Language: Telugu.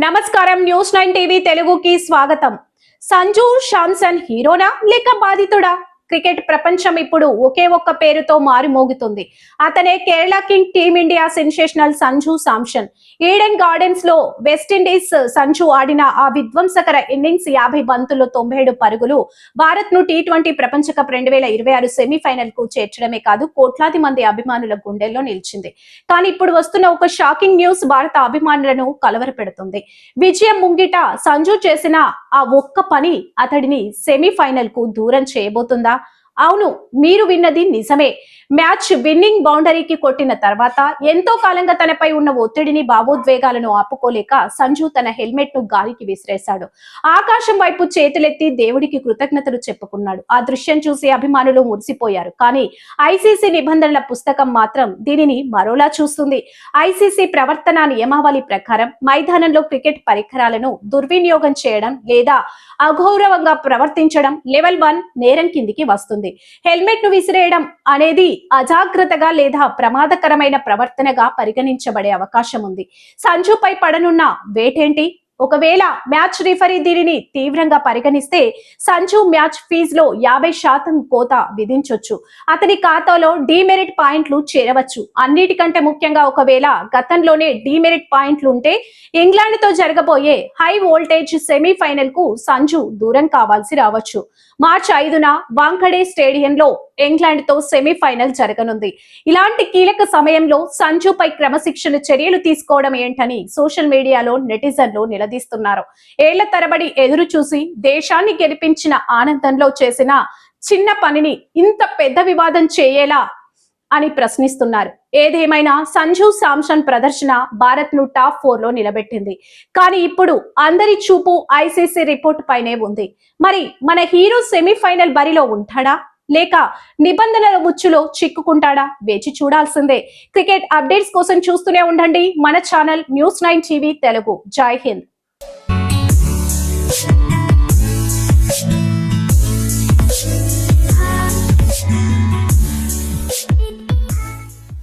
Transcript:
నమస్కారం న్యూస్ 9 టీవీ తెలుగుకి స్వాగతం. సంజు శాంసన్ హీరోనా లేక బాధితుడా? క్రికెట్ ప్రపంచం ఇప్పుడు ఒకే ఒక్క పేరుతో మారుమోగుతుంది. అతనే Kerala king team India sensational Sanju Samson. Eden gardens లో వెస్టిండీస్ సంజు ఆడిన ఆ విధ్వంసకర ఇన్నింగ్స్ 50 బంతుల్లో 97 పరుగులు భారత్ ను టీ20 ప్రపంచ కప్ 2026 సెమీఫైనల్ కు చేర్చడమే కాదు, కోట్లాది మంది అభిమానుల గుండెల్లో నిలిచింది. కానీ ఇప్పుడు వస్తున్న ఒక షాకింగ్ న్యూస్ భారత అభిమానులను కలవరపెడుతుంది. విజయం ముంగిట సంజు చేసిన ఆ ఒక్క పని అతడిని సెమీఫైనల్ కు దూరం చేయబోతుందా? అవును, మీరు విన్నది నిజమే. మ్యాచ్ విన్నింగ్ బౌండరీకి కొట్టిన తర్వాత ఎంతో కాలంగా తనపై ఉన్న ఒత్తిడిని, భావోద్వేగాలను ఆపుకోలేక సంజు తన హెల్మెట్ ను గాలికి విసిరేశాడు. ఆకాశం వైపు చేతులెత్తి దేవుడికి కృతజ్ఞతలు చెప్పుకున్నాడు. ఆ దృశ్యం చూసి అభిమానులు మురిసిపోయారు. కానీ ఐసీసీ నిబంధనల పుస్తకం మాత్రం దీనిని మరోలా చూస్తుంది. ఐసీసీ ప్రవర్తన నియమావళి ప్రకారం మైదానంలో క్రికెట్ పరికరాలను దుర్వినియోగం చేయడం లేదా అగౌరవంగా ప్రవర్తించడం లెవెల్ 1 నేరం కిందికి వస్తుంది. హెల్మెట్ ను విసిరేయడం అనేది అజాగ్రత్తగా లేదా ప్రమాదకరమైన ప్రవర్తనగా పరిగణించబడే అవకాశం ఉంది. సంజుపై పడనున్న వేటేంటి? ఒకవేళ మ్యాచ్ రిఫరీ దీనిని తీవ్రంగా పరిగణిస్తే సంజు మ్యాచ్ ఫీజులో 50% కోత విధించొచ్చు. అతని ఖాతాలో డీమెరిట్ పాయింట్లు చేరవచ్చు. అన్నిటికంటే ముఖ్యంగా ఒకవేళ గతంలోనే డీమెరిట్ పాయింట్లు ఉంటే ఇంగ్లాండ్ తో జరగబోయే హై వోల్టేజ్ సెమీఫైనల్ కు సంజు దూరం కావాల్సి రావచ్చు. మార్చి 5న వాంఖడే స్టేడియంలో ఇంగ్లాండ్ తో సెమీఫైనల్ జరగనుంది. ఇలాంటి కీలక సమయంలో సంజుపై క్రమశిక్షణ చర్యలు తీసుకోవడం ఏంటని సోషల్ మీడియాలో నెటిజన్లు నిలదీస్తున్నారు. ఏళ్ల తరబడి ఎదురు చూసి దేశాన్ని గెలిపించిన ఆనందంలో చేసిన చిన్న పనిని ఇంత పెద్ద వివాదం చేయేలా అని ప్రశ్నిస్తున్నారు. ఏదేమైనా సంజు శాంసన్ ప్రదర్శన భారత్ ను టాప్ 4 లో నిలబెట్టింది. కానీ ఇప్పుడు అందరి చూపు ఐసీసీ రిపోర్ట్ పైనే ఉంది. మరి మన హీరో సెమీఫైనల్ బరిలో ఉంటాడా లేక నిబంధనల ఉచ్చులో చిక్కుకుంటాడా? వేచి చూడాల్సిందే. క్రికెట్ అప్డేట్స్ కోసం చూస్తూనే ఉండండి మన ఛానల్ న్యూస్ 9 టీవీ తెలుగు. జై హింద్.